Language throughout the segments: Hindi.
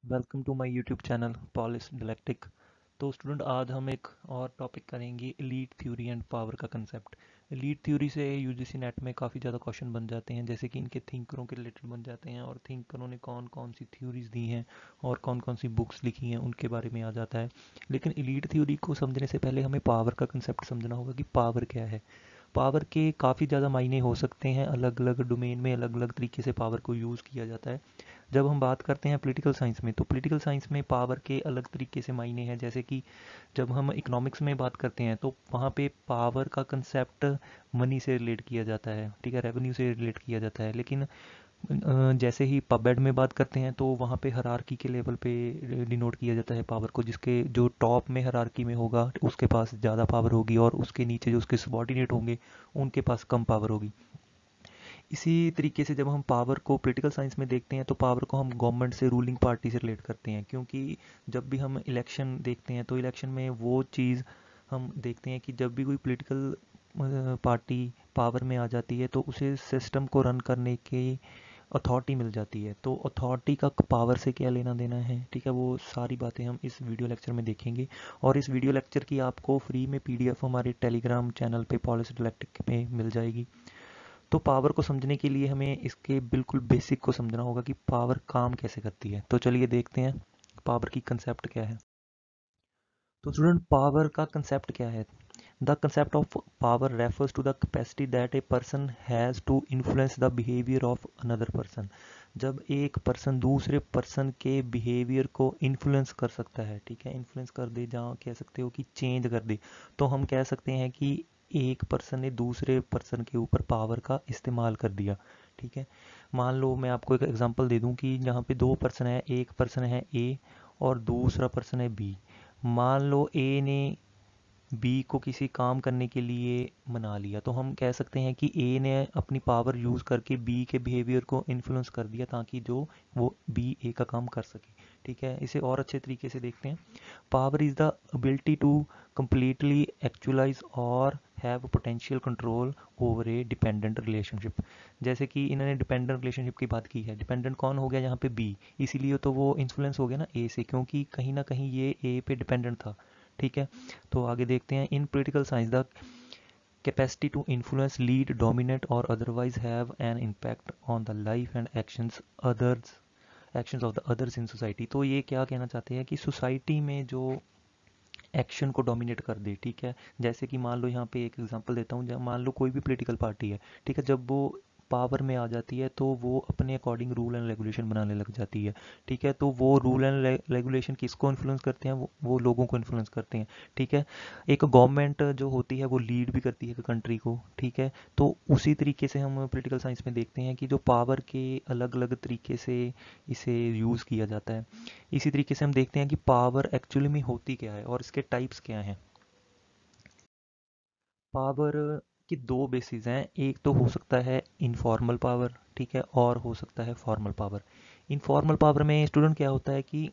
Welcome to my YouTube channel polish dialectic. तो स्टूडेंट, आज हम एक और टॉपिक करेंगे एलीट थ्योरी एंड पावर का कंसेप्ट। एलीट थ्योरी से यूजीसी नेट में काफ़ी ज़्यादा क्वेश्चन बन जाते हैं, जैसे कि इनके थिंकरों के रिलेटेड बन जाते हैं और थिंकरों ने कौन कौन सी थ्योरीज दी हैं और कौन कौन सी बुक्स लिखी हैं उनके बारे में आ जाता है। लेकिन एलीट थ्योरी को समझने से पहले हमें पावर का कंसेप्ट समझना होगा कि पावर क्या है। पावर के काफ़ी ज़्यादा मायने हो सकते हैं, अलग अलग डोमेन में अलग अलग तरीके से पावर को यूज़ किया जाता है। जब हम बात करते हैं पॉलिटिकल साइंस में, तो पॉलिटिकल साइंस में पावर के अलग तरीके से मायने हैं। जैसे कि जब हम इकोनॉमिक्स में बात करते हैं तो वहाँ पे पावर का कंसेप्ट मनी से रिलेट किया जाता है, ठीक है, रेवेन्यू से रिलेट किया जाता है। लेकिन जैसे ही पबेड में बात करते हैं तो वहाँ पे हरारकी के लेवल पे डिनोट किया जाता है पावर को, जिसके जो टॉप में हरारकी में होगा उसके पास ज़्यादा पावर होगी और उसके नीचे जो उसके सबॉर्डिनेट होंगे उनके पास कम पावर होगी। इसी तरीके से जब हम पावर को पॉलिटिकल साइंस में देखते हैं तो पावर को हम गवर्नमेंट से, रूलिंग पार्टी से रिलेट करते हैं, क्योंकि जब भी हम इलेक्शन देखते हैं तो इलेक्शन में वो चीज़ हम देखते हैं कि जब भी कोई पॉलिटिकल पार्टी पावर में आ जाती है तो उसे सिस्टम को रन करने की अथॉरिटी मिल जाती है। तो अथॉरिटी का पावर से क्या लेना देना है, ठीक है, वो सारी बातें हम इस वीडियो लेक्चर में देखेंगे। और इस वीडियो लेक्चर की आपको फ्री में पीडीएफ हमारे टेलीग्राम चैनल पे पॉलिसी इलेक्ट्रिक में मिल जाएगी। तो पावर को समझने के लिए हमें इसके बिल्कुल बेसिक को समझना होगा कि पावर काम कैसे करती है। तो चलिए देखते हैं पावर की कंसेप्ट क्या है। तो स्टूडेंट, पावर का कंसेप्ट क्या है? The concept of power refers to the capacity that a person has to influence the behaviour of another person. जब एक पर्सन दूसरे पर्सन के बिहेवियर को इन्फ्लुएंस कर सकता है, ठीक है, इन्फ्लुएंस कर दे, जहाँ कह सकते हो कि चेंज कर दे, तो हम कह सकते हैं कि एक पर्सन ने दूसरे पर्सन के ऊपर पावर का इस्तेमाल कर दिया। ठीक है, मान लो मैं आपको एक एग्जांपल दे दूं कि यहाँ पे दो पर्सन है, एक पर्सन है ए और दूसरा पर्सन है बी। मान लो ए ने बी को किसी काम करने के लिए मना लिया, तो हम कह सकते हैं कि ए ने अपनी पावर यूज़ करके बी के बिहेवियर को इन्फ्लुएंस कर दिया ताकि जो वो बी ए का काम कर सके। ठीक है, इसे और अच्छे तरीके से देखते हैं। Power is the ability to completely actualize और have potential control over a dependent relationship. जैसे कि इन्होंने डिपेंडेंट रिलेशनशिप की बात की है, डिपेंडेंट कौन हो गया यहाँ पे बी, इसीलिए तो वो इन्फ्लुएंस हो गया ना ए से, क्योंकि कहीं ना कहीं ये ए पे डिपेंडेंट था। ठीक है, तो आगे देखते हैं। इन political science the capacity to influence, lead, dominate or otherwise have an impact on the life and actions of the others in society। तो ये क्या कहना चाहते हैं कि सोसाइटी में जो एक्शन को डोमिनेट कर दे। ठीक है, जैसे कि मान लो यहाँ पे एक एग्जांपल देता हूँ, जब मान लो कोई भी पॉलिटिकल पार्टी है, ठीक है, जब वो पावर में आ जाती है तो वो अपने अकॉर्डिंग रूल एंड रेगुलेशन बनाने लग जाती है। ठीक है, तो वो रूल एंड रेगुलेशन किसको इन्फ्लुएंस करते हैं? वो लोगों को इन्फ्लुएंस करते हैं। ठीक है, एक गवर्नमेंट जो होती है वो लीड भी करती है कंट्री को। ठीक है, तो उसी तरीके से हम पॉलिटिकल साइंस में देखते हैं कि जो पावर के अलग अलग तरीके से इसे यूज़ किया जाता है। इसी तरीके से हम देखते हैं कि पावर एक्चुअली में होती क्या है और इसके टाइप्स क्या हैं। पावर की दो बेसिस हैं, एक तो हो सकता है इनफॉर्मल पावर, ठीक है, और हो सकता है फॉर्मल पावर। इनफॉर्मल पावर में स्टूडेंट क्या होता है कि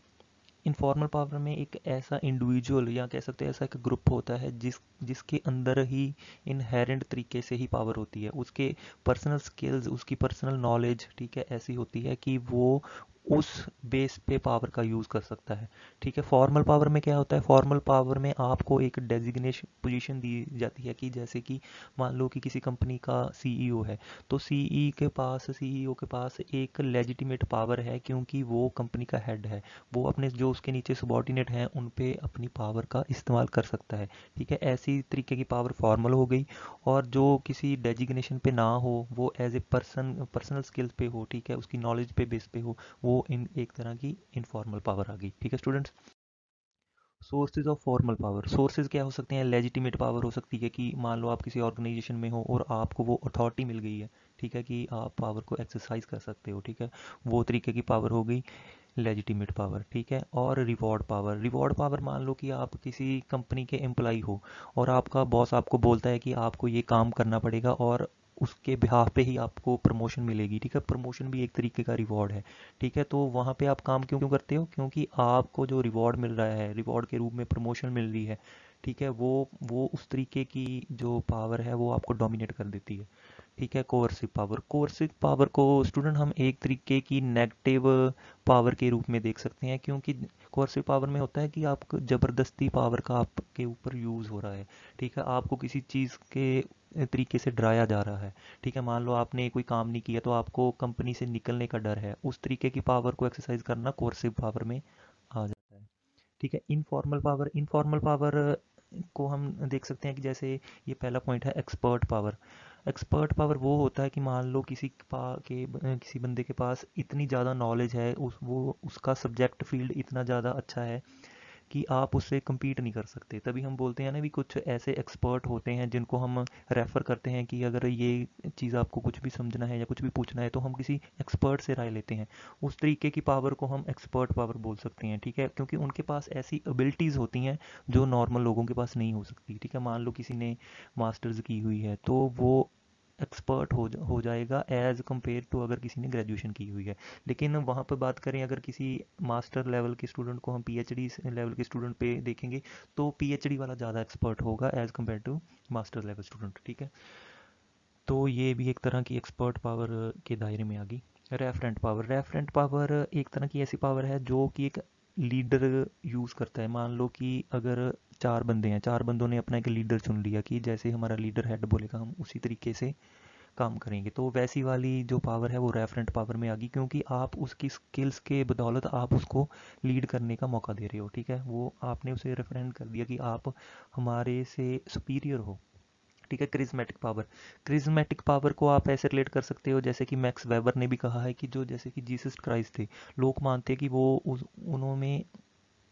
इनफॉर्मल पावर में एक ऐसा इंडिविजुअल या कह सकते हैं ऐसा एक ग्रुप होता है जिसके अंदर ही इनहेरेंट तरीके से ही पावर होती है, उसके पर्सनल स्किल्स, उसकी पर्सनल नॉलेज, ठीक है, ऐसी होती है कि वो उस बेस पे पावर का यूज़ कर सकता है। ठीक है, फॉर्मल पावर में क्या होता है? फॉर्मल पावर में आपको एक डेजिग्नेशन पोजीशन दी जाती है कि जैसे कि मान लो कि किसी कंपनी का सीईओ है, तो सीईओ के पास एक लेजिटिमेट पावर है क्योंकि वो कंपनी का हेड है। वो अपने जो उसके नीचे सबॉर्डिनेट हैं उन पे अपनी पावर का इस्तेमाल कर सकता है। ठीक है, ऐसी तरीके की पावर फॉर्मल हो गई। और जो किसी डेजिग्नेशन पे ना हो, वो एज ए पर्सनल स्किल्स पे हो, ठीक है, उसकी नॉलेज पे बेस पे हो, वो इन एक तरह की इनफॉर्मल पावर आ गई। ठीक है students, sources of formal power, sources क्या हो सकते हैं? लेजिटिमेट पावर हो सकती है कि मान लो आप किसी ऑर्गेनाइजेशन में हो और आपको वो अथॉरिटी मिल गई है, ठीक है, कि आप पावर को एक्सरसाइज कर सकते हो। ठीक है, वो तरीके की पावर हो गई लेजिटिमेट पावर। ठीक है, और रिवॉर्ड पावर, रिवॉर्ड पावर मान लो कि आप किसी कंपनी के एम्प्लॉय हो और आपका बॉस आपको बोलता है कि आपको ये काम करना पड़ेगा और उसके बिहाफ पे ही आपको प्रमोशन मिलेगी। ठीक है, प्रमोशन भी एक तरीके का रिवॉर्ड है। ठीक है, तो वहाँ पे आप काम क्यों करते हो? क्योंकि आपको जो रिवॉर्ड मिल रहा है, रिवॉर्ड के रूप में प्रमोशन मिल रही है, ठीक है, वो उस तरीके की जो पावर है वो आपको डोमिनेट कर देती है। ठीक है। कोर्सिव पावर को स्टूडेंट हम एक तरीके की नेगेटिव पावर के रूप में देख सकते हैं, क्योंकि कोर्सिव पावर में होता है कि आप ज़बरदस्ती पावर का आपके ऊपर यूज़ हो रहा है। ठीक है, आपको किसी चीज़ के तरीके से डराया जा रहा है। ठीक है, मान लो आपने कोई काम नहीं किया तो आपको कंपनी से निकलने का डर है, उस तरीके की पावर को एक्सरसाइज करना कोर्सिव पावर में आ जाता है। ठीक है। इनफॉर्मल पावर को हम देख सकते हैं कि जैसे ये पहला पॉइंट है एक्सपर्ट पावर। एक्सपर्ट पावर वो होता है कि मान लो किसी बंदे के पास इतनी ज़्यादा नॉलेज है, उसका सब्जेक्ट फील्ड इतना ज़्यादा अच्छा है कि आप उससे compete नहीं कर सकते। तभी हम बोलते हैं ना भी कुछ ऐसे एक्सपर्ट होते हैं जिनको हम रेफ़र करते हैं कि अगर ये चीज़ आपको कुछ भी समझना है या कुछ भी पूछना है तो हम किसी एक्सपर्ट से राय लेते हैं। उस तरीके की पावर को हम एक्सपर्ट पावर बोल सकते हैं। ठीक है, क्योंकि उनके पास ऐसी एबिलिटीज़ होती हैं जो नॉर्मल लोगों के पास नहीं हो सकती। ठीक है, मान लो किसी ने मास्टर्स की हुई है तो वो एक्सपर्ट हो जाएगा एज़ कम्पेयर टू अगर किसी ने ग्रेजुएशन की हुई है। लेकिन वहाँ पर बात करें, अगर किसी मास्टर लेवल के स्टूडेंट को हम पीएचडी लेवल के स्टूडेंट पे देखेंगे तो पीएचडी वाला ज़्यादा एक्सपर्ट होगा as compare to master level student. ठीक है, तो ये भी एक तरह की एक्सपर्ट पावर के दायरे में आ गई। रेफरेंट पावर एक तरह की ऐसी पावर है जो कि एक लीडर यूज़ करता है। मान लो कि अगर चार बंदे हैं, चार बंदों ने अपना एक लीडर चुन लिया कि जैसे हमारा लीडर हेड बोलेगा हम उसी तरीके से काम करेंगे, तो वैसी वाली जो पावर है वो रेफरेंट पावर में आ गई, क्योंकि आप उसकी स्किल्स के बदौलत आप उसको लीड करने का मौका दे रहे हो। ठीक है, वो आपने उसे रेफरेंट कर दिया कि आप हमारे से सुपीरियर हो। ठीक है। क्रिज्मेटिक पावर को आप ऐसे रिलेट कर सकते हो जैसे कि मैक्स वेबर ने भी कहा है कि जो जैसे कि जीसस क्राइस्ट थे, लोग मानते हैं कि वो उन्होंने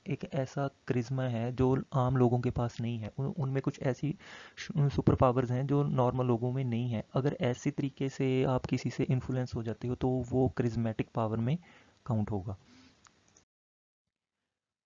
एक ऐसा क्रिज्मा है जो आम लोगों के पास नहीं है। उनमें कुछ ऐसी सुपर पावर्स हैं जो नॉर्मल लोगों में नहीं है। अगर ऐसी तरीके से आप किसी से इन्फ्लुएंस हो जाते हो तो वो क्रिज्मेटिक पावर में काउंट होगा।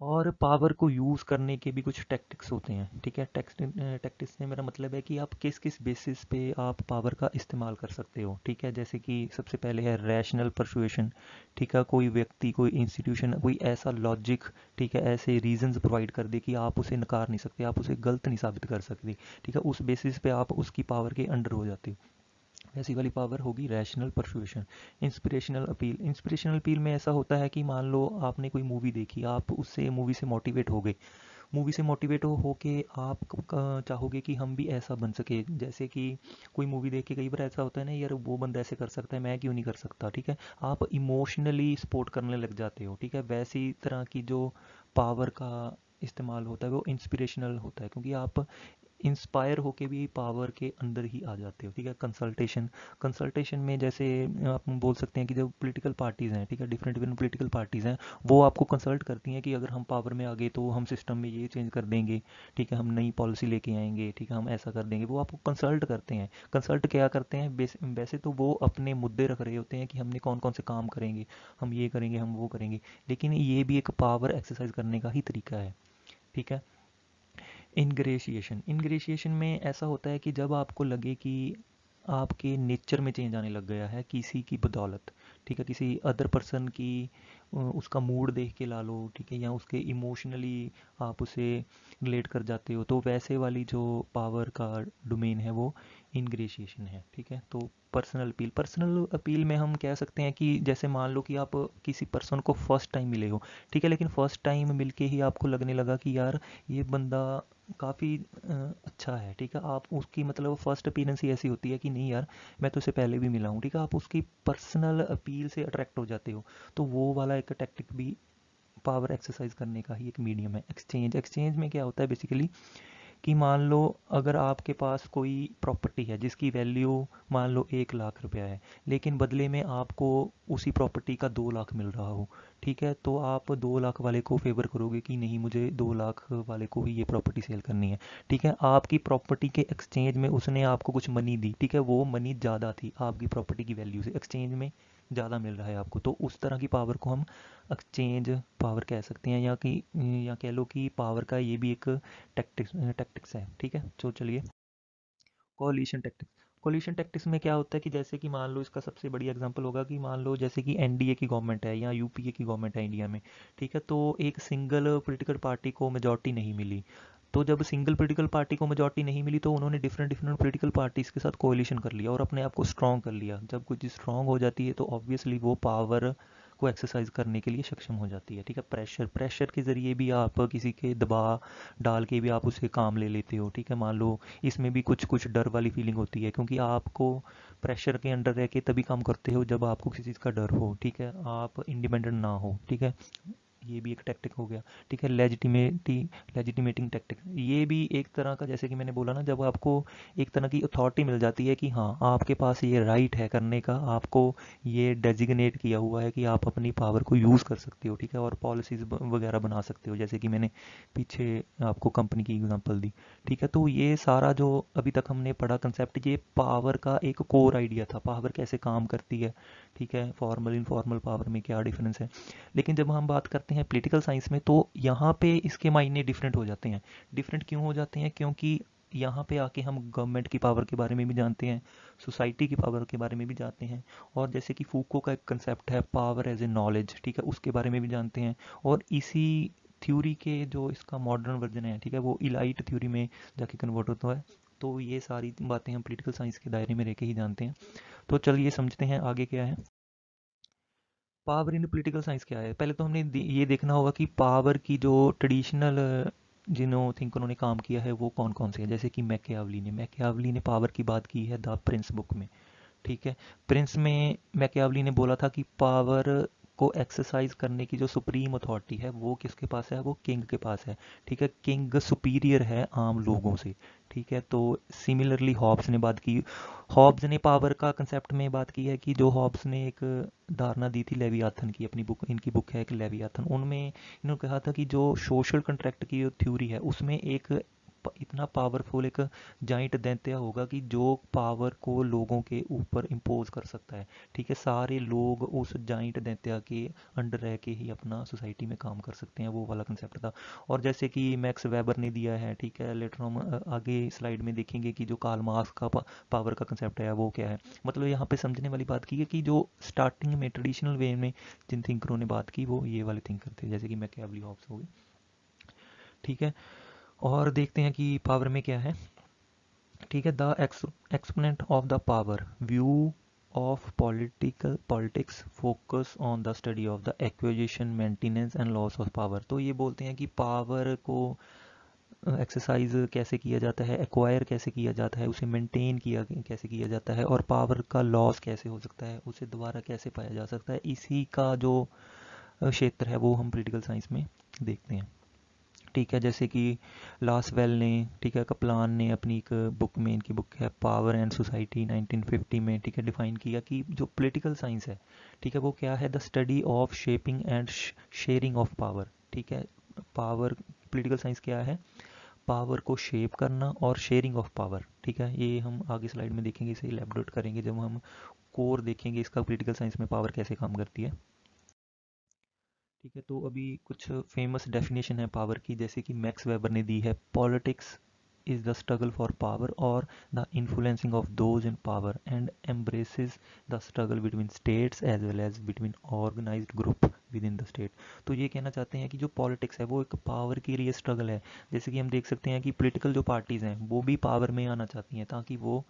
और पावर को यूज़ करने के भी कुछ टैक्टिक्स होते हैं। ठीक है, टैक्टिक्स से मेरा मतलब है कि आप किस किस बेसिस पे आप पावर का इस्तेमाल कर सकते हो। ठीक है, जैसे कि सबसे पहले है रैशनल परसुएशन। ठीक है, कोई व्यक्ति, कोई इंस्टीट्यूशन, कोई ऐसा लॉजिक, ठीक है, ऐसे रीजंस प्रोवाइड कर दे कि आप उसे नकार नहीं सकते, आप उसे गलत नहीं साबित कर सकते। ठीक है, उस बेसिस पे आप उसकी पावर के अंडर हो जाते हो। ऐसी वाली पावर होगी रैशनल परसुएशन। इंस्पिरेशनल अपील में ऐसा होता है कि मान लो आपने कोई मूवी देखी, आप उससे मूवी से मोटिवेट हो गए। मूवी से मोटिवेट हो के आप चाहोगे कि हम भी ऐसा बन सके। जैसे कि कोई मूवी देख के कई बार ऐसा होता है ना, यार वो बंदा ऐसे कर सकता है, मैं क्यों नहीं कर सकता। ठीक है, आप इमोशनली सपोर्ट करने लग जाते हो। ठीक है, वैसी तरह की जो पावर का इस्तेमाल होता है वो इंस्पिरेशनल होता है, क्योंकि आप इंस्पायर होके भी पावर के अंदर ही आ जाते हो। ठीक है। कंसल्टेशन में जैसे आप बोल सकते हैं कि जो पॉलिटिकल पार्टीज़ हैं, ठीक है, डिफरेंट डिफरेंट पॉलिटिकल पार्टीज़ हैं, वो आपको कंसल्ट करती हैं कि अगर हम पावर में आ गए तो हम सिस्टम में ये चेंज कर देंगे। ठीक है, हम नई पॉलिसी लेके आएंगे। ठीक है, हम ऐसा कर देंगे। वो आपको कंसल्ट करते हैं। कंसल्ट क्या करते हैं, वैसे तो वो अपने मुद्दे रख रहे होते हैं कि हमने कौन कौन से काम करेंगे, हम ये करेंगे, हम वो करेंगे, लेकिन ये भी एक पावर एक्सरसाइज करने का ही तरीका है। ठीक है। इनग्रेशिएशन में ऐसा होता है कि जब आपको लगे कि आपके नेचर में चेंज आने लग गया है किसी की बदौलत। ठीक है, किसी अदर पर्सन की उसका मूड देख के ला लो। ठीक है, या उसके इमोशनली आप उसे रिलेट कर जाते हो, तो वैसे वाली जो पावर का डोमेन है वो इनग्रेशिएशन है। ठीक है, तो पर्सनल अपील में हम कह सकते हैं कि जैसे मान लो कि आप किसी पर्सन को फर्स्ट टाइम मिले हो। ठीक है, लेकिन फर्स्ट टाइम मिलके ही आपको लगने लगा कि यार ये बंदा काफ़ी अच्छा है। ठीक है, आप उसकी मतलब फर्स्ट अपीयरेंस ही ऐसी होती है कि नहीं यार, मैं तो उससे पहले भी मिला हूँ। ठीक है, आप उसकी पर्सनल अपील से अट्रैक्ट हो जाते हो। तो वो वाला एक टैक्टिक भी पावर एक्सरसाइज करने का ही एक मीडियम है। एक्सचेंज में क्या होता है बेसिकली कि मान लो अगर आपके पास कोई प्रॉपर्टी है जिसकी वैल्यू मान लो 1 लाख रुपया है, लेकिन बदले में आपको उसी प्रॉपर्टी का 2 लाख मिल रहा हो। ठीक है, तो आप 2 लाख वाले को फेवर करोगे कि नहीं, मुझे 2 लाख वाले को ही ये प्रॉपर्टी सेल करनी है। ठीक है, आपकी प्रॉपर्टी के एक्सचेंज में उसने आपको कुछ मनी दी। ठीक है, वो मनी ज़्यादा थी आपकी प्रॉपर्टी की वैल्यू से, एक्सचेंज में ज़्यादा मिल रहा है आपको, तो उस तरह की पावर को हम एक्सचेंज पावर कह सकते हैं, या कह लो कि पावर का ये भी एक टैक्टिक्स है। ठीक है, तो चलिए कोलिशन टैक्टिक्स में क्या होता है कि जैसे कि मान लो इसका सबसे बड़ी एग्जांपल होगा कि मान लो जैसे कि एनडीए की गवर्नमेंट है या यूपीए की गवर्नमेंट है इंडिया में। ठीक है, तो एक सिंगल पॉलिटिकल पार्टी को मेजॉरिटी नहीं मिली। तो जब सिंगल पॉलिटिकल पार्टी को मेजॉरिटी नहीं मिली तो उन्होंने डिफरेंट डिफरेंट पॉलिटिकल पार्टीज़ के साथ कोalition कर लिया और अपने आप को स्ट्रॉन्ग कर लिया। जब कुछ स्ट्रॉन्ग हो जाती है तो ऑब्वियसली वो पावर को एक्सरसाइज करने के लिए सक्षम हो जाती है। ठीक है, प्रेशर प्रेशर के ज़रिए भी आप किसी के दबाव डाल के भी आप उससे काम ले लेते हो। ठीक है, मान लो इसमें भी कुछ कुछ डर वाली फीलिंग होती है, क्योंकि आपको प्रेशर के अंडर रह के तभी काम करते हो जब आपको किसी चीज़ का डर हो। ठीक है, आप इंडिपेंडेंट ना हो। ठीक है, ये भी एक टैक्टिक हो गया। ठीक है, लेजिटिमेटिंग टैक्टिक, ये भी एक तरह का, जैसे कि मैंने बोला ना, जब आपको एक तरह की अथॉरिटी मिल जाती है कि हाँ आपके पास ये राइट है करने का, आपको ये डेजिग्नेट किया हुआ है कि आप अपनी पावर को यूज़ कर सकते हो। ठीक है, और पॉलिसीज़ वगैरह बना सकते हो, जैसे कि मैंने पीछे आपको कंपनी की एग्जांपल दी। ठीक है, तो ये सारा जो अभी तक हमने पढ़ा कंसेप्ट, ये पावर का एक कोर आइडिया था, पावर कैसे काम करती है। ठीक है, फॉर्मल इनफॉर्मल पावर में क्या डिफरेंस है। लेकिन जब हम बात करते हैं पॉलिटिकल साइंस में तो यहाँ पे इसके मायने डिफरेंट हो जाते हैं। डिफरेंट क्यों हो जाते हैं? क्योंकि यहाँ पे आके हम गवर्नमेंट की पावर के बारे में भी जानते हैं, सोसाइटी की पावर के बारे में भी जानते हैं, और जैसे कि फूको का एक कंसेप्ट है पावर एज ए नॉलेज, ठीक है, उसके बारे में भी जानते हैं। और इसी थ्योरी के जो इसका मॉडर्न वर्जन है, ठीक है, वो इलाइट थ्योरी में जाके कन्वर्ट होता है। तो ये सारी बातें हम पॉलिटिकल साइंस के दायरे में रह के ही जानते हैं। तो चलिए समझते हैं आगे क्या है। पावर इन पॉलिटिकल साइंस क्या है? पहले तो हमने ये देखना होगा कि पावर की जो ट्रेडिशनल जिन्हों थिंकरों ने काम किया है वो कौन कौन से हैं। जैसे कि मैकियावली ने पावर की बात की है द प्रिंस बुक में। ठीक है, प्रिंस में मैकियावली ने बोला था कि पावर को एक्सरसाइज करने की जो सुप्रीम अथॉरिटी है वो किसके पास है? वो किंग के पास है। ठीक है, किंग सुपीरियर है आम लोगों से। ठीक है, तो सिमिलरली हॉब्स ने बात की, हॉब्स ने पावर का कंसेप्ट में बात की है कि जो हॉब्स ने एक धारणा दी थी लेवियाथन की, अपनी बुक, इनकी बुक है एक लेवियाथन, उनमें इन्होंने कहा था कि जो सोशल कंट्रैक्ट की थ्योरी है उसमें एक इतना पावरफुल एक जाइंट दैत्य होगा कि जो पावर को लोगों के ऊपर इम्पोज कर सकता है। ठीक है, सारे लोग उस जाइंट दैत्य के अंडर रह के ही अपना सोसाइटी में काम कर सकते हैं, वो वाला कंसेप्ट था। और जैसे कि मैक्स वेबर ने दिया है, ठीक है, लेटर हम आगे स्लाइड में देखेंगे कि जो कार्ल मार्क्स का पावर का कंसेप्ट है वो क्या है। मतलब यहाँ पे समझने वाली बात की है कि जो स्टार्टिंग में ट्रेडिशनल वे में जिन थिंकरों ने बात की वो ये वाले थिंकर थे, जैसे कि मैकियावली, हॉब्स हो गए। ठीक है, और देखते हैं कि पावर में क्या है। ठीक है, the exponent of the power view of political politics focus on the study of the acquisition maintenance and loss of power. तो ये बोलते हैं कि पावर को एक्सरसाइज कैसे किया जाता है, एक्वायर कैसे किया जाता है, उसे मेंटेन किया कैसे किया जाता है, और पावर का लॉस कैसे हो सकता है, उसे दोबारा कैसे पाया जा सकता है। इसी का जो क्षेत्र है वो हम पॉलिटिकल साइंस में देखते हैं। ठीक है, जैसे कि लासवेल ने, ठीक है, कप्लान ने अपनी एक बुक में, इनकी बुक है पावर एंड सोसाइटी 1950 में, ठीक है, डिफाइन किया कि जो पॉलिटिकल साइंस है, ठीक है, वो क्या है? The study of shaping and sharing of power. ठीक है, पावर, पॉलिटिकल साइंस क्या है? पावर को शेप करना और शेयरिंग ऑफ पावर। ठीक है, ये हम आगे स्लाइड में देखेंगे, इसे इलेबोरेट करेंगे जब हम कोर देखेंगे इसका, पॉलिटिकल साइंस में पावर कैसे काम करती है। ठीक है, तो अभी कुछ फेमस डेफिनेशन है पावर की, जैसे कि मैक्स वेबर ने दी है, politics is the struggle for power और the influencing of those in power and embraces the struggle between states as well as between organised group within the state. तो ये कहना चाहते हैं कि जो पॉलिटिक्स है वो एक पावर के लिए स्ट्रगल है। जैसे कि हम देख सकते हैं कि पॉलिटिकल जो पार्टीज़ हैं वो भी पावर में आना चाहती हैं ताकि वो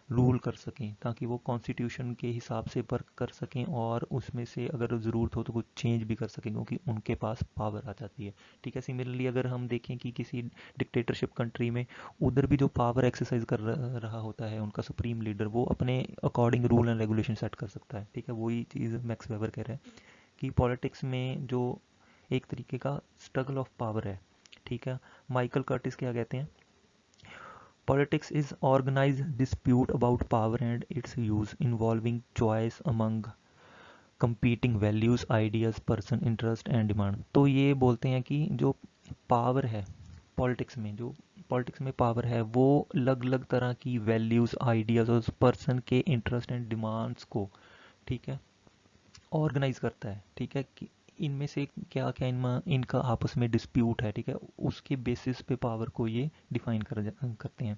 रूल कर सकें, ताकि वो कॉन्स्टिट्यूशन के हिसाब से वर्क कर सकें, और उसमें से अगर ज़रूरत हो तो कुछ चेंज भी कर सकें, क्योंकि उनके पास पावर आ जाती है। ठीक है, सिमिलरली अगर हम देखें कि किसी डिक्टेटरशिप कंट्री में उधर भी जो पावर एक्सरसाइज कर रहा होता है उनका सुप्रीम लीडर, वो अपने according rule and regulation set कर सकता है। ठीक है, वही चीज़ मैक्स वेबर कह रहे हैं कि पॉलिटिक्स में जो एक तरीके का स्ट्रगल ऑफ पावर है। ठीक है, माइकल कर्टिस क्या कहते हैं? Politics is organized dispute about power and its use, involving choice among competing values, ideas, person, interest and demand। तो ये बोलते हैं कि जो पावर है पॉलिटिक्स में, जो पॉलिटिक्स में पावर है वो अलग अलग तरह की वैल्यूज़, आइडियाज़ और पर्सन के इंटरेस्ट एंड डिमांड्स को, ठीक है, ऑर्गेनाइज करता है। ठीक है, कि इनमें से क्या क्या इनका आपस में डिस्प्यूट है। ठीक है, उसके बेसिस पे पावर को ये डिफाइन करते हैं।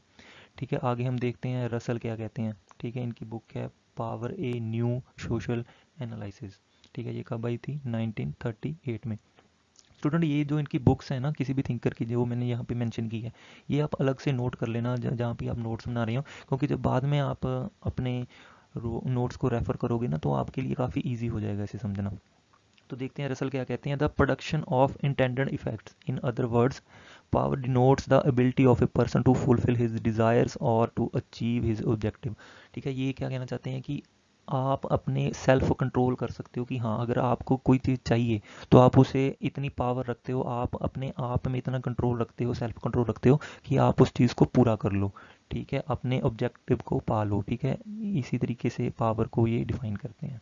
ठीक है, आगे हम देखते हैं रसल क्या कहते हैं। ठीक है, इनकी बुक है power a new social analysis. ठीक है, ये कब आई थी? 1938 में। स्टूडेंट ये जो इनकी बुक्स हैं ना किसी भी थिंकर की, जो मैंने यहाँ पे मेंशन की है, ये आप अलग से नोट कर लेना जहाँ पे आप नोट्स बना रहे हो, क्योंकि जब बाद में आप अपने नोट्स को रेफ़र करोगे ना तो आपके लिए काफ़ी ईजी हो जाएगा इसे समझना। तो देखते हैं रसल क्या कहते हैं। The production of intended effects, in other words power denotes the ability of a person to fulfil his desires और टू अचीव हिज ऑब्जेक्टिव। ठीक है, ये क्या कहना चाहते हैं कि आप अपने सेल्फ कंट्रोल कर सकते हो कि हाँ, अगर आपको कोई चीज़ चाहिए तो आप उसे इतनी पावर रखते हो, आप अपने आप में इतना कंट्रोल रखते हो, सेल्फ कंट्रोल रखते हो कि आप उस चीज़ को पूरा कर लो। ठीक है, अपने ऑब्जेक्टिव को पा लो। ठीक है, इसी तरीके से पावर को ये डिफाइन करते हैं।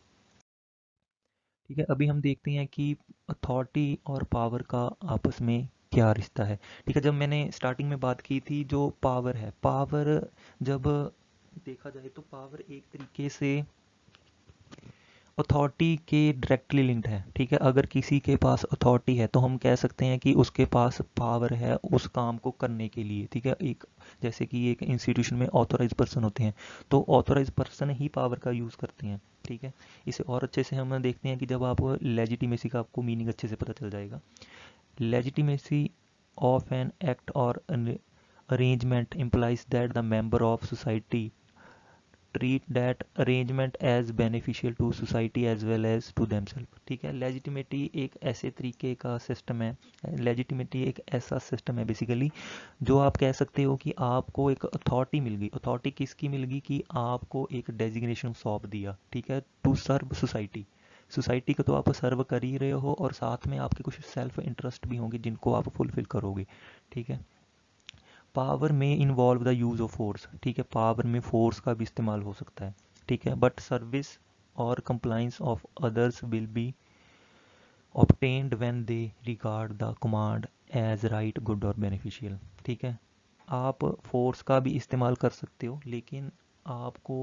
ठीक है, अभी हम देखते हैं कि अथॉरिटी और पावर का आपस में क्या रिश्ता है। ठीक है, जब मैंने स्टार्टिंग में बात की थी, जो पावर है, पावर जब देखा जाए तो पावर एक तरीके से अथॉरिटी के डायरेक्टली लिंक्ड है। ठीक है, अगर किसी के पास अथॉरिटी है तो हम कह सकते हैं कि उसके पास पावर है उस काम को करने के लिए। ठीक है, एक जैसे कि एक इंस्टीट्यूशन में ऑथोराइज पर्सन होते हैं, तो ऑथोराइज पर्सन ही पावर का यूज़ करते हैं। ठीक है, इसे और अच्छे से हम देखते हैं कि जब आप लेजिटिमेसी का आपको मीनिंग अच्छे से पता चल जाएगा। लेजिटिमेसी ऑफ एन एक्ट और arrangement implies that the member of society treat that arrangement as beneficial to society as well as to themselves। ठीक है, लेजिटिमेटी एक ऐसे तरीके का सिस्टम है, लेजिटिमेटी एक ऐसा सिस्टम है बेसिकली, जो आप कह सकते हो कि आपको एक अथॉरिटी मिल गई। अथॉरिटी किसकी मिल गई कि आपको एक डेजिग्नेशन सौंप दिया। ठीक है, टू सर्व सोसाइटी। सोसाइटी को तो आप सर्व कर ही रहे हो और साथ में आपके कुछ सेल्फ इंटरेस्ट भी होंगे जिनको आप फुलफिल करोगे। ठीक है, पावर में involve the use of force. ठीक है, पावर में फोर्स का भी इस्तेमाल हो सकता है। ठीक है, बट सर्विस और compliance of others will be obtained when they regard the command as right, good और beneficial। ठीक है, आप फोर्स का भी इस्तेमाल कर सकते हो, लेकिन आपको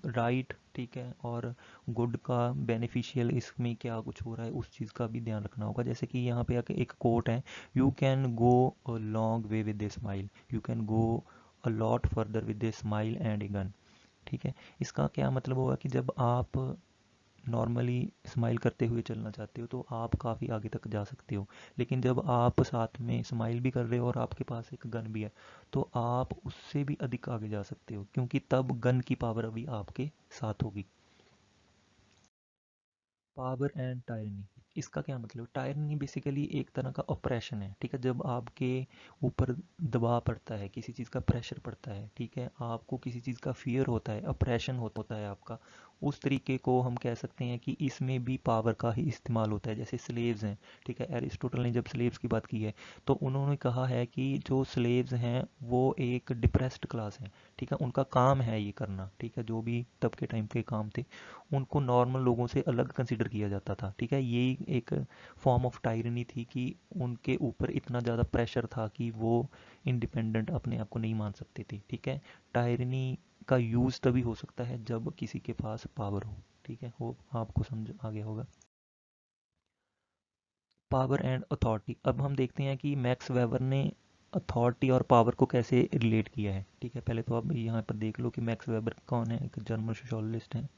राइट, ठीक है, और गुड का, बेनिफिशियल, इसमें क्या कुछ हो रहा है उस चीज़ का भी ध्यान रखना होगा। जैसे कि यहाँ पे एक कोट है, you can go a long way with a smile, you can go a lot further with a smile and a gun. ठीक है, इसका क्या मतलब होगा कि जब आप नॉर्मली स्माइल करते हुए चलना चाहते हो तो आप काफ़ी आगे तक जा सकते हो, लेकिन जब आप साथ में स्माइल भी कर रहे हो और आपके पास एक गन भी है तो आप उससे भी अधिक आगे जा सकते हो, क्योंकि तब गन की पावर अभी आपके साथ होगी। पावर एंड टायरनी, इसका क्या मतलब? टायरनी बेसिकली एक तरह का ऑपरेशन है। ठीक है, जब आपके ऊपर दबाव पड़ता है, किसी चीज़ का प्रेशर पड़ता है, ठीक है, आपको किसी चीज़ का फियर होता है, ऑपरेशन होता है आपका, उस तरीके को हम कह सकते हैं कि इसमें भी पावर का ही इस्तेमाल होता है। जैसे स्लेव्स हैं, ठीक है, एरिस्टोटल ने जब स्लेव्स की बात की है तो उन्होंने कहा है कि जो स्लेव्स हैं वो एक डिप्रेस्ड क्लास है। ठीक है, उनका काम है ये करना। ठीक है, जो भी तब के टाइम के काम थे उनको नॉर्मल लोगों से अलग कंसिडर किया जाता था। ठीक है, यही एक फॉर्म ऑफ टायरनी थी कि उनके ऊपर इतना ज़्यादा प्रेशर था कि वो इंडिपेंडेंट अपने आप को नहीं मान सकते थे। ठीक है, टायरनी का यूज़ तभी हो सकता है जब किसी के पास पावर हो। ठीक है, वो आपको समझ आ गया होगा। पावर एंड अथॉरिटी, अब हम देखते हैं कि मैक्स वेबर ने अथॉरिटी और पावर को कैसे रिलेट किया है। ठीक है, पहले तो आप यहाँ पर देख लो कि मैक्स वेबर कौन है, एक जर्मन सोशलिस्ट हैं।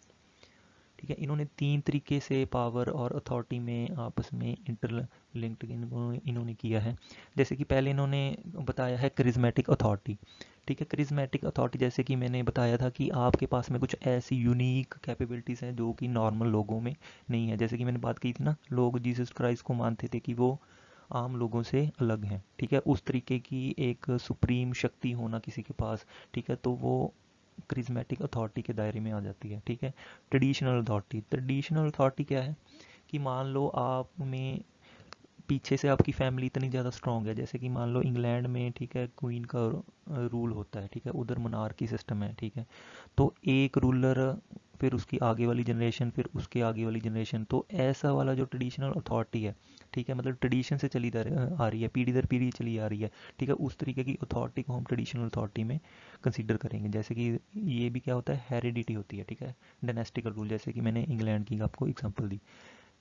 ठीक है, इन्होंने तीन तरीके से पावर और अथॉरिटी में आपस में इंटरलिंक्ड इन्होंने किया है। जैसे कि पहले इन्होंने बताया है करिज्मेटिक अथॉरिटी। ठीक है, करिज्मेटिक अथॉरिटी जैसे कि मैंने बताया था कि आपके पास में कुछ ऐसी यूनिक कैपेबिलिटीज़ हैं जो कि नॉर्मल लोगों में नहीं है। जैसे कि मैंने बात की थी ना, लोग जीसस क्राइस्ट को मानते थे कि वो आम लोगों से अलग हैं। ठीक है, उस तरीके की एक सुप्रीम शक्ति होना किसी के पास, ठीक है, तो वो क्रिज्मेटिक अथॉरिटी के दायरे में आ जाती है। ठीक है, ट्रेडिशनल अथॉरिटी, ट्रेडिशनल अथॉरिटी क्या है कि मान लो आप में पीछे से आपकी फैमिली इतनी ज़्यादा स्ट्रांग है, जैसे कि मान लो इंग्लैंड में, ठीक है, क्वीन का रूल होता है। ठीक है, उधर मोनार्की सिस्टम है। ठीक है, तो एक रूलर, फिर उसकी आगे वाली जनरेशन, फिर उसके आगे वाली जनरेशन, तो ऐसा वाला जो ट्रेडिशनल अथॉरिटी है, ठीक है, मतलब ट्रेडिशन से चली आ रही है, पीढ़ी दर पीढ़ी चली आ रही है। ठीक है, उस तरीके की अथॉरिटी को हम ट्रेडिशनल अथॉरिटी में कंसिडर करेंगे। जैसे कि ये भी क्या होता है, हेरिडिटी होती है। ठीक है, डायनेस्टिकल रूल, जैसे कि मैंने इंग्लैंड की आपको एग्जांपल दी।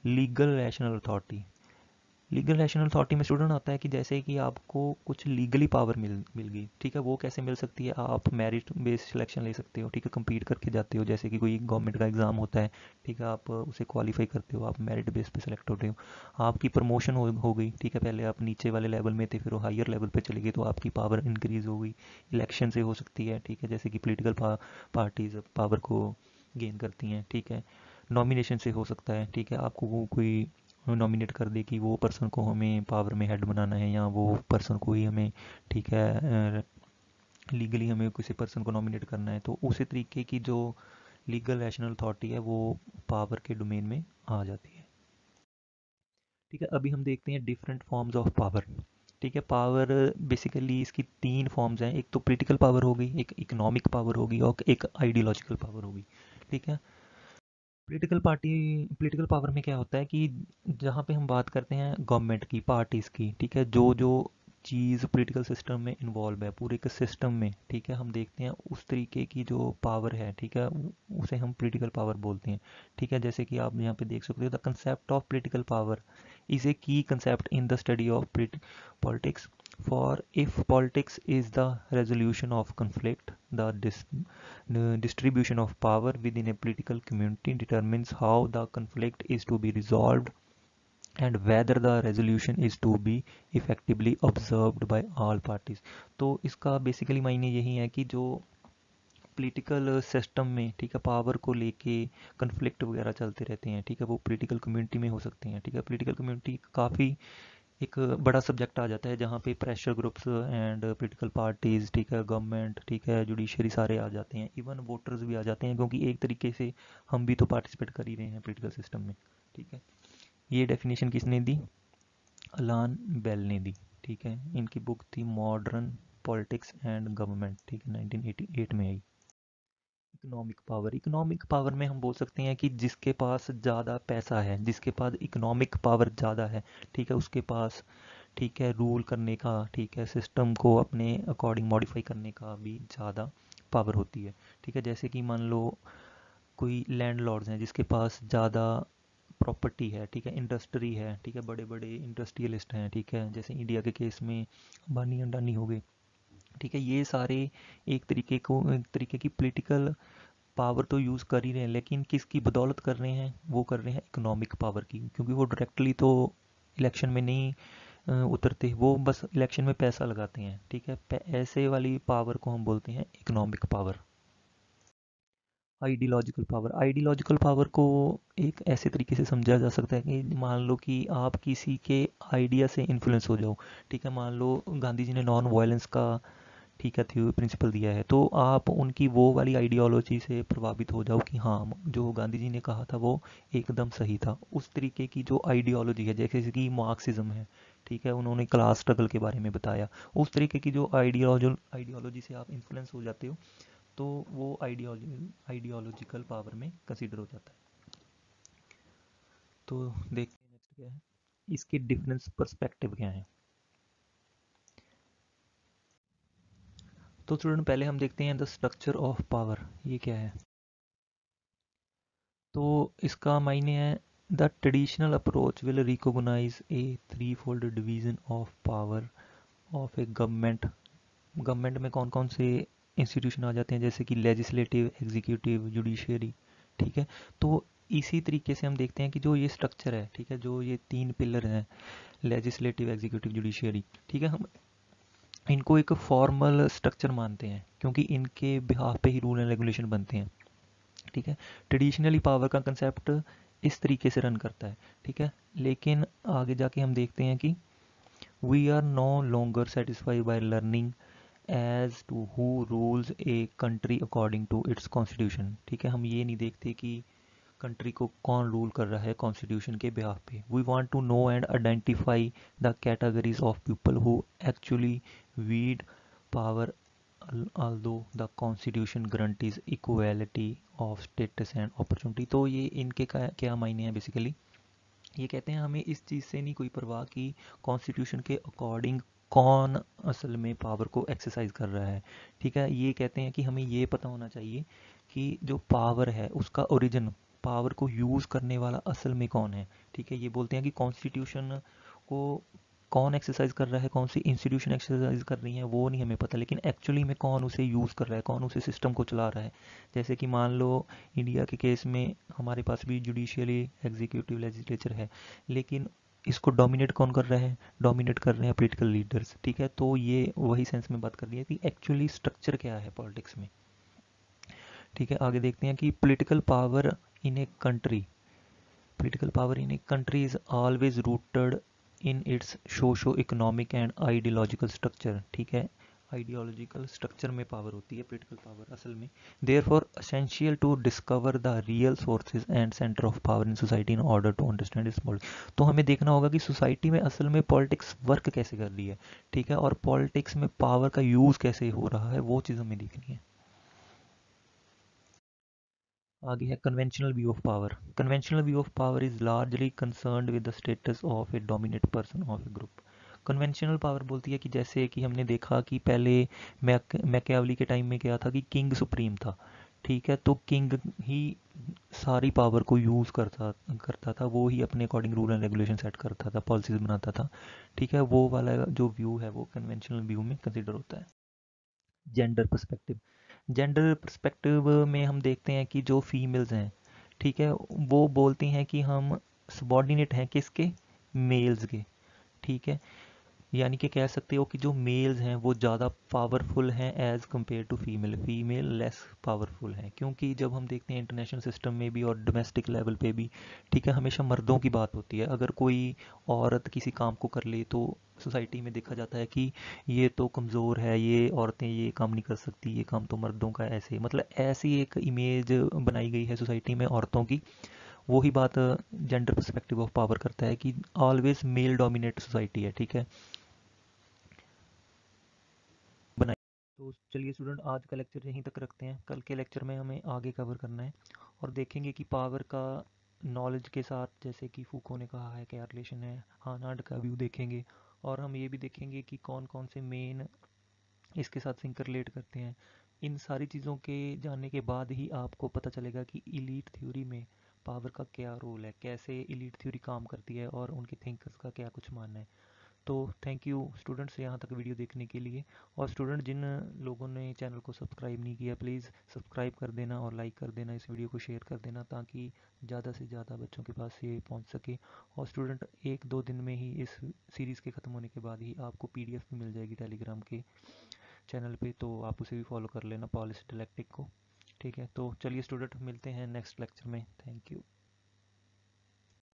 Legal rational authority, legal rational authority में स्टूडेंट आता है कि जैसे कि आपको कुछ लीगली पावर मिल मिल गई, ठीक है, वो कैसे मिल सकती है? आप मेरिट बेस्ड सिलेक्शन ले सकते हो, ठीक है, compete करके जाते हो, जैसे कि कोई गवर्नमेंट का एग्ज़ाम होता है, ठीक है, आप उसे क्वालिफाई करते हो, आप मेरिट बेस पे सिलेक्ट होते हो, आपकी प्रमोशन हो गई, ठीक है, पहले आप नीचे वाले लेवल में थे, फिर वो हायर लेवल पे चले गए, तो आपकी पावर इंक्रीज हो गई। इलेक्शन से हो सकती है, ठीक है, जैसे कि पोलिटिकल पार्टीज पावर को गेन करती हैं, ठीक है, नॉमिनेशन से हो सकता है, ठीक है, आपको कोई नॉमिनेट कर दे कि वो पर्सन को हमें पावर में हेड बनाना है, या वो पर्सन को ही हमें, ठीक है, लीगली हमें किसी पर्सन को नॉमिनेट करना है, तो उसी तरीके की जो लीगल रैशनल अथॉरिटी है वो पावर के डोमेन में आ जाती है। ठीक है, अभी हम देखते हैं डिफरेंट फॉर्म्स ऑफ पावर। ठीक है, पावर बेसिकली इसकी तीन फॉर्म्स हैं, एक तो पॉलिटिकल पावर होगी, एक इकोनॉमिक पावर होगी, और एक आइडियोलॉजिकल पावर होगी। ठीक है, पॉलिटिकल पावर में क्या होता है कि जहाँ पे हम बात करते हैं गवर्नमेंट की, पार्टीज़ की, ठीक है, जो जो चीज़ पॉलिटिकल सिस्टम में इन्वॉल्व है, पूरे के सिस्टम में, ठीक है, हम देखते हैं उस तरीके की जो पावर है, ठीक है, उसे हम पॉलिटिकल पावर बोलते हैं। ठीक है, जैसे कि आप यहाँ पे देख सकते हो, the concept of political power is a key concept in the study of politics. For if politics is the resolution of conflict, the distribution of power within a political community determines how the conflict is to be resolved and whether the resolution is to be effectively observed by all parties। तो इसका बेसिकली मायने यही है कि जो पॉलिटिकल सिस्टम में, ठीक है, पावर को लेके कन्फ्लिक्ट वगैरह चलते रहते हैं, ठीक है, वो पॉलिटिकल कम्युनिटी में हो सकते हैं। ठीक है, पॉलिटिकल कम्युनिटी काफ़ी एक बड़ा सब्जेक्ट आ जाता है जहाँ पे pressure groups and political parties, ठीक है, गवर्नमेंट, ठीक है, जुडिशरी सारे आ जाते हैं, इवन वोटर्स भी आ जाते हैं, क्योंकि एक तरीके से हम भी तो पार्टिसिपेट कर ही रहे हैं पॉलिटिकल सिस्टम में। ठीक है, ये डेफिनेशन किसने दी? अलान बेल ने दी। ठीक है, इनकी बुक थी मॉडर्न पॉलिटिक्स एंड गवर्नमेंट, ठीक है, 1988 में आई। इकोनॉमिक पावर में हम बोल सकते हैं कि जिसके पास ज़्यादा पैसा है, जिसके पास इकोनॉमिक पावर ज़्यादा है, ठीक है, उसके पास, ठीक है, रूल करने का, ठीक है, सिस्टम को अपने अकॉर्डिंग मॉडिफाई करने का भी ज़्यादा पावर होती है। ठीक है, जैसे कि मान लो कोई लैंडलॉर्ड्स हैं जिसके पास ज़्यादा प्रॉपर्टी है, ठीक है, इंडस्ट्री है, ठीक है, बड़े बड़े इंडस्ट्रियलिस्ट हैं, ठीक है, जैसे इंडिया के केस में अंबानी अंडानी हो गए। ठीक है, ये सारे एक तरीके की पॉलिटिकल पावर तो यूज़ कर ही रहे हैं, लेकिन किसकी बदौलत कर रहे हैं? वो कर रहे हैं इकोनॉमिक पावर की, क्योंकि वो डायरेक्टली तो इलेक्शन में नहीं उतरते, वो बस इलेक्शन में पैसा लगाते हैं। ठीक है, ऐसे वाली पावर को हम बोलते हैं इकोनॉमिक पावर। आइडियोलॉजिकल पावर को एक ऐसे तरीके से समझा जा सकता है कि मान लो कि आप किसी के आइडिया से इन्फ्लुएंस हो जाओ। ठीक है, मान लो गांधी जी ने नॉन वायलेंस का, ठीक है, थ्योरी प्रिंसिपल दिया है, तो आप उनकी वो वाली आइडियोलॉजी से प्रभावित हो जाओ कि हाँ, जो गांधी जी ने कहा था वो एकदम सही था। उस तरीके की जो आइडियोलॉजी है, जैसे कि मार्क्सिज्म है, ठीक है, उन्होंने क्लास स्ट्रगल के बारे में बताया, उस तरीके की जो आइडियोलॉजी से आप इन्फ्लुएंस हो जाते हो, तो वो आइडियोलॉजिकल पावर में कंसिडर हो जाता है। तो देखते हैं नेक्स्ट क्या है, इसके डिफरेंस पर्सपेक्टिव क्या है। तो स्टूडेंट पहले हम देखते हैं द स्ट्रक्चर ऑफ पावर, ये क्या है। तो इसका मायने है the traditional approach will recognise a three fold division of power of a government. Government में कौन कौन से इंस्टीट्यूशन आ जाते हैं, जैसे कि लेजिस्लेटिव, एग्जीक्यूटिव, जुडिशियरी। ठीक है, तो इसी तरीके से हम देखते हैं कि जो ये स्ट्रक्चर है, ठीक है, जो ये तीन पिलर हैं, लेजिस्लेटिव, एग्जीक्यूटिव, जुडिशियरी, ठीक है, हम इनको एक फॉर्मल स्ट्रक्चर मानते हैं, क्योंकि इनके बिहाफ पे ही रूल एंड रेगुलेशन बनते हैं। ठीक है, ट्रेडिशनली पावर का कंसेप्ट इस तरीके से रन करता है। ठीक है, लेकिन आगे जाके हम देखते हैं कि we are no longer satisfied by learning as to who rules a country according to its constitution. ठीक है, हम ये नहीं देखते कि कंट्री को कौन रूल कर रहा है कॉन्स्टिट्यूशन के बिहाफ पे। We want to know and identify the categories of people who actually wield power, although the constitution guarantees equality of status and opportunity। तो ये इनके क्या मायने हैं बेसिकली, ये कहते हैं हमें इस चीज़ से नहीं कोई परवाह कि कॉन्स्टिट्यूशन के अकॉर्डिंग कौन असल में पावर को एक्सरसाइज कर रहा है। ठीक है, ये कहते हैं कि हमें ये पता होना चाहिए कि जो पावर है उसका ओरिजिन, पावर को यूज़ करने वाला असल में कौन है। ठीक है, ये बोलते हैं कि कॉन्स्टिट्यूशन उसको कौन एक्सरसाइज कर रहा है, कौन सी इंस्टीट्यूशन एक्सरसाइज कर रही है वो नहीं हमें पता, लेकिन एक्चुअली में कौन उसे यूज़ कर रहा है, कौन उसे सिस्टम को चला रहा है। जैसे कि मान लो इंडिया के केस में हमारे पास भी जुडिशियली एग्जीक्यूटिव लेजिस्लेचर है, लेकिन इसको डोमिनेट कौन कर रहा है, डोमिनेट कर रहे हैं पॉलिटिकल लीडर्स। ठीक है, तो ये वही सेंस में बात कर रही है कि एक्चुअली स्ट्रक्चर क्या है पॉलिटिक्स में। ठीक है, आगे देखते हैं कि political power in a country, political power in a country is always rooted in its socio-economic and ideological structure। ठीक है, आइडियोलॉजिकल स्ट्रक्चर में पावर होती है पॉलिटिकल पावर असल में। Therefore essential to discover the real sources and centre of power in society in order to understand its politics. तो हमें देखना होगा कि सोसाइटी में असल में पॉलिटिक्स वर्क कैसे कर रही है। ठीक है, और पॉलिटिक्स में पावर का यूज़ कैसे हो रहा है, वो चीज़ हमें देखनी है। आगे है conventional view of power. Conventional view of power is largely concerned with the status of A dominate person of A group. Conventional power बोलती है कि जैसे कि हमने देखा कि पहले मैकियावली के टाइम में क्या था कि किंग सुप्रीम था। ठीक है, तो किंग ही सारी पावर को यूज़ करता करता था, वो ही अपने according rule and regulation set करता था, पॉलिसीज बनाता था। ठीक है, वो वाला जो व्यू है वो कन्वेंशनल व्यू में कंसिडर होता है। जेंडर पर्सपेक्टिव, जेंडर पर्सपेक्टिव में हम देखते हैं कि जो फीमेल्स हैं, ठीक है, वो बोलती हैं कि हम सबॉर्डिनेट हैं किसके, मेल्स के। ठीक है, यानी कि कह सकते हो कि जो मेल्स हैं वो ज़्यादा पावरफुल हैं as compare to female, female less powerful हैं। क्योंकि जब हम देखते हैं इंटरनेशनल सिस्टम में भी और डोमेस्टिक लेवल पे भी, ठीक है, हमेशा मर्दों की बात होती है। अगर कोई औरत किसी काम को कर ले तो सोसाइटी में देखा जाता है कि ये तो कमज़ोर है, ये औरतें ये काम नहीं कर सकती, ये काम तो मर्दों का, ऐसे मतलब ऐसी एक इमेज बनाई गई है सोसाइटी में औरतों की। वही बात जेंडर पर्सपेक्टिव ऑफ पावर करता है कि ऑलवेज मेल डोमिनेट सोसाइटी है। ठीक है, बनाई। तो चलिए स्टूडेंट, आज का लेक्चर यहीं तक रखते हैं, कल के लेक्चर में हमें आगे कवर करना है और देखेंगे कि पावर का नॉलेज के साथ, जैसे कि फूको ने कहा है, क्या रिलेशन है, हार्नार्ड का व्यू देखेंगे। और हम ये भी देखेंगे कि कौन कौन से मेन इसके साथ सिंक रिलेट करते हैं। इन सारी चीज़ों के जानने के बाद ही आपको पता चलेगा कि इलीट थ्योरी में पावर का क्या रोल है, कैसे इलीट थ्योरी काम करती है और उनके थिंकर्स का क्या कुछ मानना है। तो थैंक यू स्टूडेंट्स यहाँ तक वीडियो देखने के लिए। और स्टूडेंट जिन लोगों ने चैनल को सब्सक्राइब नहीं किया, प्लीज़ सब्सक्राइब कर देना और लाइक कर देना, इस वीडियो को शेयर कर देना ताकि ज़्यादा से ज़्यादा बच्चों के पास ये पहुँच सके। और स्टूडेंट, एक दो दिन में ही इस सीरीज़ के ख़त्म होने के बाद ही आपको पीडीएफ भी मिल जाएगी टेलीग्राम के चैनल पे, तो आप उसे भी फॉलो कर लेना, पॉलिश डिलेक्टिक को। ठीक है, तो चलिए स्टूडेंट, मिलते हैं नेक्स्ट लेक्चर में। Thank you.